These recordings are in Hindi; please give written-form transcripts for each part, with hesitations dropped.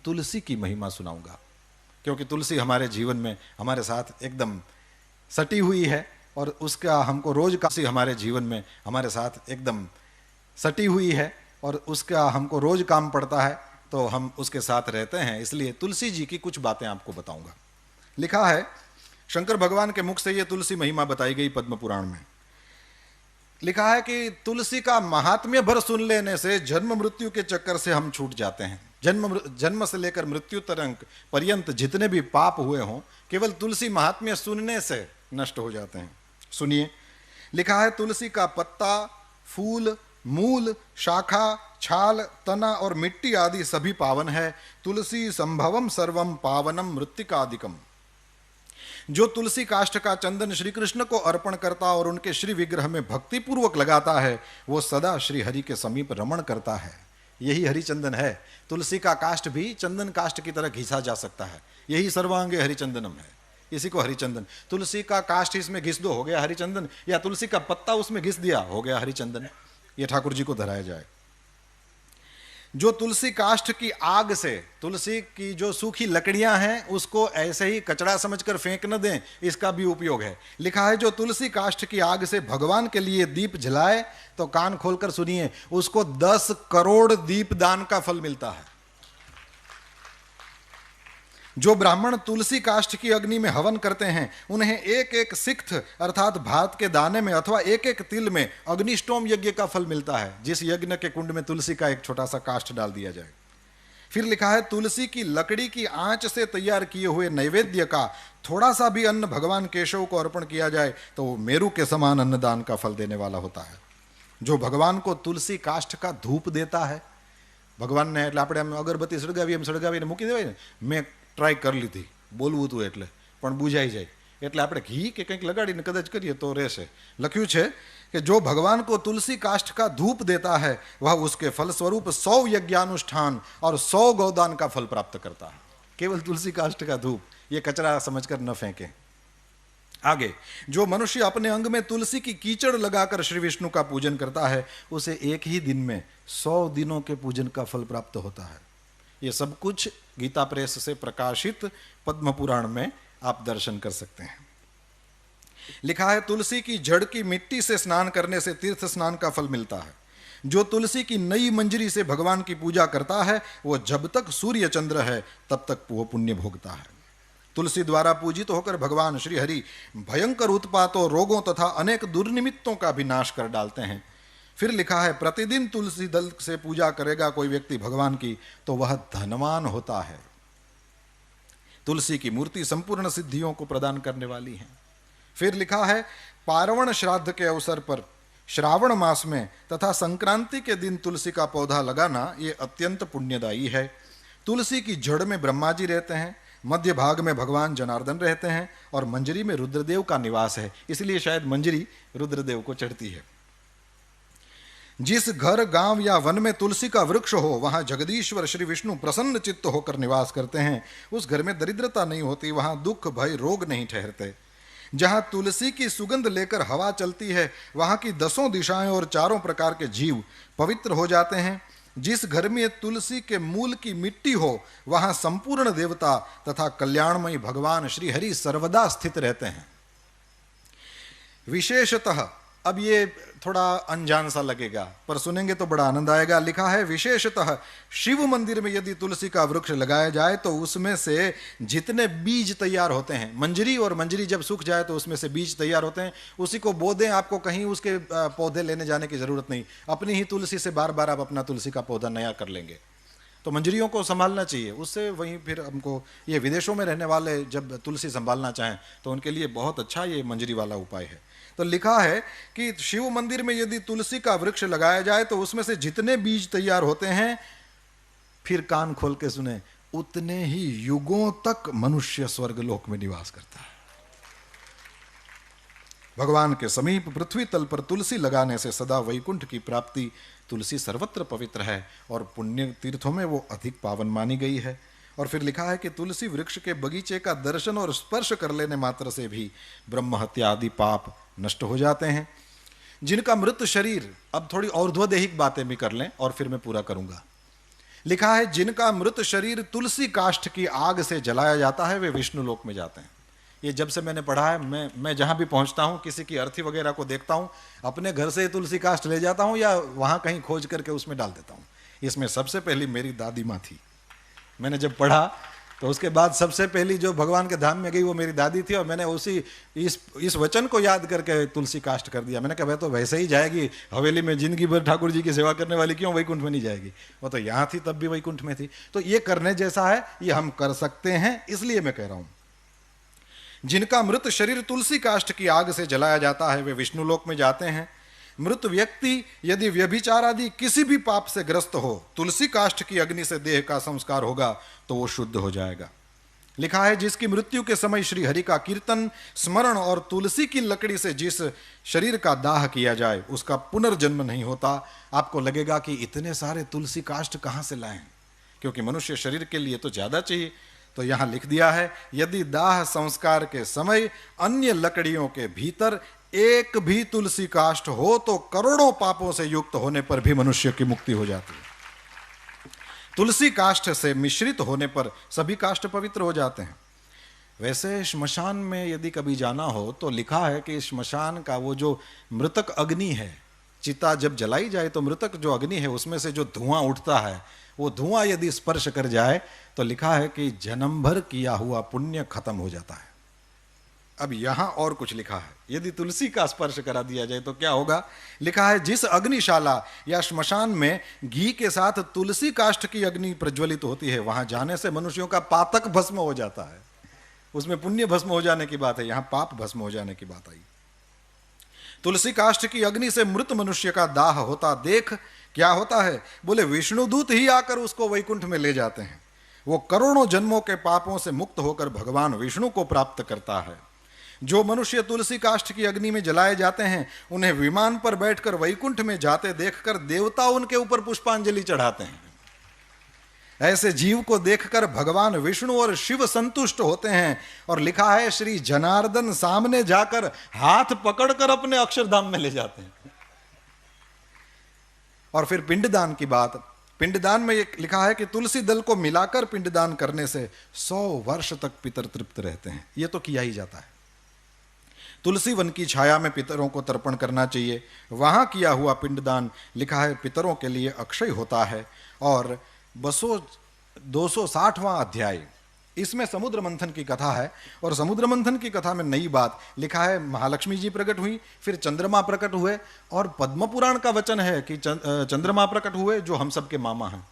तुलसी की महिमा सुनाऊंगा, क्योंकि तुलसी हमारे जीवन में हमारे साथ एकदम सटी हुई है और उसका हमको रोज का हमारे जीवन में हमारे साथ एकदम सटी हुई है और उसका हमको रोज काम पड़ता है, तो हम उसके साथ रहते हैं। इसलिए तुलसी जी की कुछ बातें आपको बताऊंगा। लिखा है, शंकर भगवान के मुख से ये तुलसी महिमा बताई गई पद्म पुराण में। लिखा है कि तुलसी का महात्म्य भर सुन लेने से जन्म मृत्यु के चक्कर से हम छूट जाते हैं। जन्म से लेकर मृत्यु तक पर्यंत जितने भी पाप हुए हों, केवल तुलसी महात्म्य सुनने से नष्ट हो जाते हैं। सुनिए, लिखा है, तुलसी का पत्ता, फूल, मूल, शाखा, छाल, तना और मिट्टी आदि सभी पावन है। तुलसी संभवम सर्वम पावनम मृत्तिकादिकम। जो तुलसी काष्ठ का चंदन श्री कृष्ण को अर्पण करता और उनके श्री विग्रह में भक्ति पूर्वक लगाता है, वो सदा श्री हरि के समीप रमण करता है। यही हरिचंदन है। तुलसी का काष्ठ भी चंदन काष्ठ की तरह घिसा जा सकता है। यही सर्वांगे हरिचंदनम है, इसी को हरिचंदन। तुलसी का काष्ठ इसमें घिस दो, हो गया हरिचंदन, या तुलसी का पत्ता उसमें घिस दिया, हो गया हरिचंदन। ये ठाकुर जी को धराया जाए। जो तुलसी काष्ठ की आग से, तुलसी की जो सूखी लकड़ियां हैं उसको ऐसे ही कचरा समझकर फेंक न दें, इसका भी उपयोग है। लिखा है, जो तुलसी काष्ठ की आग से भगवान के लिए दीप जलाए, तो कान खोलकर सुनिए, उसको 10 करोड़ दीप दान का फल मिलता है। जो ब्राह्मण तुलसी काष्ठ की अग्नि में हवन करते हैं, उन्हें एक एक सिक्त अर्थात भात के दाने में अथवा एक एक तिल में अग्निष्टोम यज्ञ का फल मिलता है, जिस यज्ञ के कुंड में तुलसी का एक छोटा सा काष्ठ डाल दिया जाए। फिर लिखा है, तुलसी की लकड़ी की आंच से तैयार किए हुए नैवेद्य का थोड़ा सा भी अन्न भगवान केशव को अर्पण किया जाए तो वो मेरु के समान अन्नदान का फल देने वाला होता है। जो भगवान को तुलसी काष्ठ का धूप देता है, भगवान ने એટલે આપણે અગરબત્તી સળગાવી એમ સળગાવીને મૂકી દેવાય ને, મેં ટ્રાય કરી લીધી બોલવું હતું એટલે પણ બુજાઈ જાય, એટલે આપણે ઘી કે કંઈક લગાડીને કદાચ કરીએ તો રહેશે। લખ્યું છે कि जो भगवान को तुलसी काष्ठ का धूप देता है, वह उसके फलस्वरूप 100 यज्ञानुष्ठान और 100 गौदान का फल प्राप्त करता है। केवल तुलसी काष्ठ का धूप, ये कचरा समझकर न फेंकें। आगे, जो मनुष्य अपने अंग में तुलसी की कीचड़ लगाकर श्री विष्णु का पूजन करता है, उसे एक ही दिन में 100 दिनों के पूजन का फल प्राप्त होता है। ये सब कुछ गीता प्रेस से प्रकाशित पद्म पुराण में आप दर्शन कर सकते हैं। लिखा है, तुलसी की जड़ की मिट्टी से स्नान करने से तीर्थ स्नान का फल मिलता है। जो तुलसी की नई मंजरी से भगवान की पूजा करता है, वो जब तक सूर्य चंद्र है तब तक वो पुण्य भोगता है। तुलसी द्वारा पूजित होकर भगवान श्री हरि भयंकर उत्पातों, रोगों तथा अनेक दुर्निमित्तों का भी नाश कर डालते हैं। फिर लिखा है, प्रतिदिन तुलसी दल से पूजा करेगा कोई व्यक्ति भगवान की, तो वह धनवान होता है। तुलसी की मूर्ति संपूर्ण सिद्धियों को प्रदान करने वाली है। फिर लिखा है, पार्वण श्राद्ध के अवसर पर श्रावण मास में तथा संक्रांति के दिन तुलसी का पौधा लगाना ये अत्यंत पुण्यदायी है। तुलसी की जड़ में ब्रह्मा जी रहते हैं, मध्य भाग में भगवान जनार्दन रहते हैं और मंजरी में रुद्रदेव का निवास है, इसलिए शायद मंजरी रुद्रदेव को चढ़ती है। जिस घर, गांव या वन में तुलसी का वृक्ष हो, वहां जगदीश्वर श्री विष्णु प्रसन्न चित्त होकर निवास करते हैं। उस घर में दरिद्रता नहीं होती, वहां दुख, भय, रोग नहीं ठहरते। जहां तुलसी की सुगंध लेकर हवा चलती है, वहां की 10 दिशाएं और 4 प्रकार के जीव पवित्र हो जाते हैं। जिस घर में तुलसी के मूल की मिट्टी हो, वहां संपूर्ण देवता तथा कल्याणमयी भगवान श्री हरि सर्वदा स्थित रहते हैं। विशेषतः, अब ये थोड़ा अनजान सा लगेगा पर सुनेंगे तो बड़ा आनंद आएगा। लिखा है, विशेषतः शिव मंदिर में यदि तुलसी का वृक्ष लगाया जाए तो उसमें से जितने बीज तैयार होते हैं, मंजरी और मंजरी जब सूख जाए तो उसमें से बीज तैयार होते हैं, उसी को बो दें। आपको कहीं उसके पौधे लेने जाने की जरूरत नहीं, अपनी ही तुलसी से बार बार आप अपना तुलसी का पौधा नया कर लेंगे। तो मंजरियों को संभालना चाहिए, उससे वहीं फिर हमको, ये विदेशों में रहने वाले जब तुलसी संभालना चाहें तो उनके लिए बहुत अच्छा ये मंजरी वाला उपाय है। तो लिखा है कि शिव मंदिर में यदि तुलसी का वृक्ष लगाया जाए तो उसमें से जितने बीज तैयार होते हैं, फिर कान खोल के सुने, उतने ही युगों तक मनुष्य स्वर्गलोक में निवास करता है। भगवान के समीप पृथ्वी तल पर तुलसी लगाने से सदा वैकुंठ की प्राप्ति। तुलसी सर्वत्र पवित्र है और पुण्य तीर्थों में वो अधिक पावन मानी गई है। और फिर लिखा है कि तुलसी वृक्ष के बगीचे का दर्शन और स्पर्श कर लेने मात्र से भी ब्रह्म हत्या आदि पाप नष्ट हो जाते हैं। जिनका मृत शरीर, अब थोड़ी और्ध्वदेहिक बातें भी कर लें और फिर मैं पूरा करूंगा। लिखा है जिनका मृत शरीर तुलसी काष्ठ की आग से जलाया जाता है वे विष्णु लोक में जाते हैं। ये जब से मैंने पढ़ा है, मैं जहां भी पहुंचता हूं, किसी की अर्थी वगैरह को देखता हूं, अपने घर से तुलसी काष्ठ ले जाता हूं या वहां कहीं खोज करके उसमें डाल देता हूं। इसमें सबसे पहली मेरी दादी माँ थी। मैंने जब पढ़ा तो उसके बाद सबसे पहली जो भगवान के धाम में गई वो मेरी दादी थी, और मैंने उसी इस वचन को याद करके तुलसी काष्ठ कर दिया। मैंने कहा वह तो वैसे ही जाएगी, हवेली में जिंदगी भर ठाकुर जी की सेवा करने वाली, क्यों वैकुंठ में नहीं जाएगी? वो तो यहाँ थी तब भी वैकुंठ में थी। तो ये करने जैसा है, ये हम कर सकते हैं, इसलिए मैं कह रहा हूं जिनका मृत शरीर तुलसी काष्ठ की आग से जलाया जाता है वे विष्णु लोक में जाते हैं। मृत व्यक्ति यदि व्यभिचार आदि किसी भी पाप से ग्रस्त हो, तुलसी काष्ठ की अग्नि से देह का संस्कार होगा तो वो शुद्ध हो जाएगा। लिखा है जिसकी मृत्यु के समय श्री हरि का कीर्तन स्मरण और तुलसी की लकड़ी से जिस शरीर का दाह किया जाए उसका पुनर्जन्म नहीं होता। आपको लगेगा कि इतने सारे तुलसी काष्ठ कहां से लाएं, क्योंकि मनुष्य शरीर के लिए तो ज्यादा चाहिए। तो यहां लिख दिया है यदि दाह संस्कार के समय अन्य लकड़ियों के भीतर एक भी तुलसी काष्ठ हो तो करोड़ों पापों से युक्त होने पर भी मनुष्य की मुक्ति हो जाती है। तुलसी काष्ठ से मिश्रित होने पर सभी काष्ठ पवित्र हो जाते हैं। वैसे श्मशान में यदि कभी जाना हो तो लिखा है कि श्मशान का वो जो मृतक अग्नि है, चिता जब जलाई जाए तो मृतक जो अग्नि है उसमें से जो धुआं उठता है, वो धुआं यदि स्पर्श कर जाए तो लिखा है कि जन्म भर किया हुआ पुण्य खत्म हो जाता है। अब यहां और कुछ लिखा है, यदि तुलसी का स्पर्श करा दिया जाए तो क्या होगा। लिखा है जिस अग्निशाला या श्मशान में घी के साथ तुलसी काष्ठ की अग्नि प्रज्वलित होती है वहां जाने से मनुष्यों का पातक भस्म हो जाता है। उसमें पुण्य भस्म हो जाने की बात है, यहां पाप भस्म हो जाने की बात आई। तुलसी काष्ठ की अग्नि से मृत मनुष्य का दाह होता देख क्या होता है, बोले विष्णुदूत ही आकर उसको वैकुंठ में ले जाते हैं। वो करोड़ों जन्मों के पापों से मुक्त होकर भगवान विष्णु को प्राप्त करता है। जो मनुष्य तुलसी काष्ठ की अग्नि में जलाए जाते हैं उन्हें विमान पर बैठकर वैकुंठ में जाते देखकर देवता उनके ऊपर पुष्पांजलि चढ़ाते हैं। ऐसे जीव को देखकर भगवान विष्णु और शिव संतुष्ट होते हैं, और लिखा है श्री जनार्दन सामने जाकर हाथ पकड़कर अपने अक्षरधाम में ले जाते हैं। और फिर पिंडदान की बात, पिंडदान में लिखा है कि तुलसी दल को मिलाकर पिंडदान करने से 100 वर्ष तक पितर तृप्त रहते हैं। यह तो किया ही जाता है। तुलसी वन की छाया में पितरों को तर्पण करना चाहिए। वहां किया हुआ पिंडदान लिखा है पितरों के लिए अक्षय होता है। और 260वां अध्याय, इसमें समुद्र मंथन की कथा है। और समुद्र मंथन की कथा में नई बात लिखा है, महालक्ष्मी जी प्रकट हुई, फिर चंद्रमा प्रकट हुए, और पद्म पुराण का वचन है कि चंद्रमा प्रकट हुए जो हम सबके मामा हैं।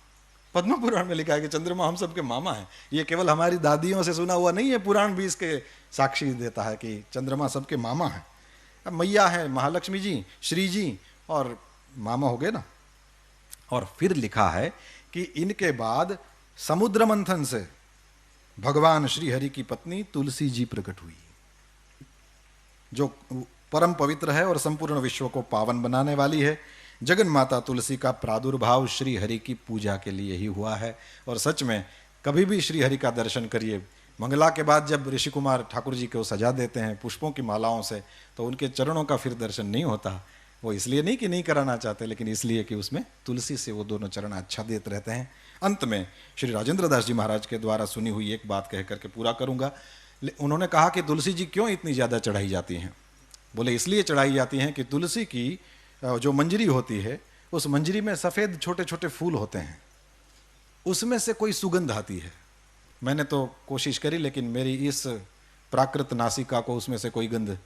पद्म पुराण में लिखा है कि चंद्रमा हम सबके मामा है। ये केवल हमारी दादियों से सुना हुआ नहीं है, पुराण भी इसके साक्षी देता है कि चंद्रमा सबके मामा है। अब मैया है महालक्ष्मी जी, श्री जी, और मामा हो गए ना। और फिर लिखा है कि इनके बाद समुद्र मंथन से भगवान श्री हरि की पत्नी तुलसी जी प्रकट हुई, जो परम पवित्र है और संपूर्ण विश्व को पावन बनाने वाली है। जगन माता तुलसी का प्रादुर्भाव श्री हरि की पूजा के लिए ही हुआ है। और सच में कभी भी श्री हरि का दर्शन करिए, मंगला के बाद जब ऋषि कुमार ठाकुर जी को सजा देते हैं पुष्पों की मालाओं से, तो उनके चरणों का फिर दर्शन नहीं होता। वो इसलिए नहीं कि नहीं कराना चाहते, लेकिन इसलिए कि उसमें तुलसी से वो दोनों चरण अच्छा देते रहते हैं। अंत में श्री राजेंद्र दास जी महाराज के द्वारा सुनी हुई एक बात कह करके पूरा करूंगा। उन्होंने कहा कि तुलसी जी क्यों इतनी ज़्यादा चढ़ाई जाती हैं। बोले इसलिए चढ़ाई जाती हैं कि तुलसी की जो मंजरी होती है, उस मंजरी में सफ़ेद छोटे छोटे फूल होते हैं, उसमें से कोई सुगंध आती है। मैंने तो कोशिश करी, लेकिन मेरी इस प्राकृत नासिका को उसमें से कोई गंध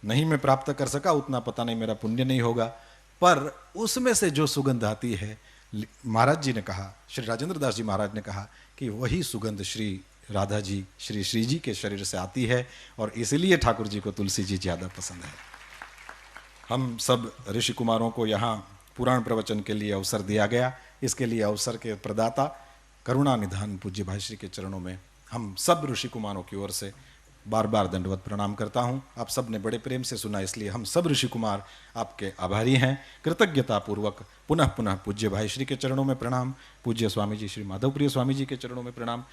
नहीं मैं प्राप्त कर सका। उतना पता नहीं, मेरा पुण्य नहीं होगा। पर उसमें से जो सुगंध आती है, महाराज जी ने कहा, श्री राजेंद्र दास जी महाराज ने कहा कि वही सुगंध श्री राधा जी, श्री श्री जी के शरीर से आती है, और इसलिए ठाकुर जी को तुलसी जी ज़्यादा पसंद है। हम सब ऋषि कुमारों को यहाँ पुराण प्रवचन के लिए अवसर दिया गया। इसके लिए अवसर के प्रदाता करुणा निधान पूज्य भाई श्री के चरणों में हम सब ऋषि कुमारों की ओर से बार बार दंडवत प्रणाम करता हूँ। आप सब ने बड़े प्रेम से सुना, इसलिए हम सब ऋषि कुमार आपके आभारी हैं। कृतज्ञता पूर्वक पुनः पुनः पूज्य भाई श्री के चरणों में प्रणाम, पूज्य स्वामी जी श्री माधवप्रिय स्वामी जी के चरणों में प्रणाम।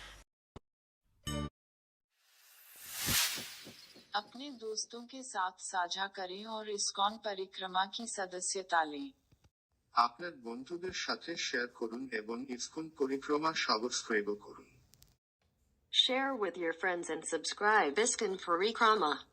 अपने दोस्तों के साथ साझा करें और इस्कॉन परिक्रमा की सदस्यता लें। আপনার বন্ধুদের সাথে শেয়ার করুন এবং ইসকন পরিক্রমা সাবস্ক্রাইব করুন। Share with your friends and subscribe ISKCON Parikrama.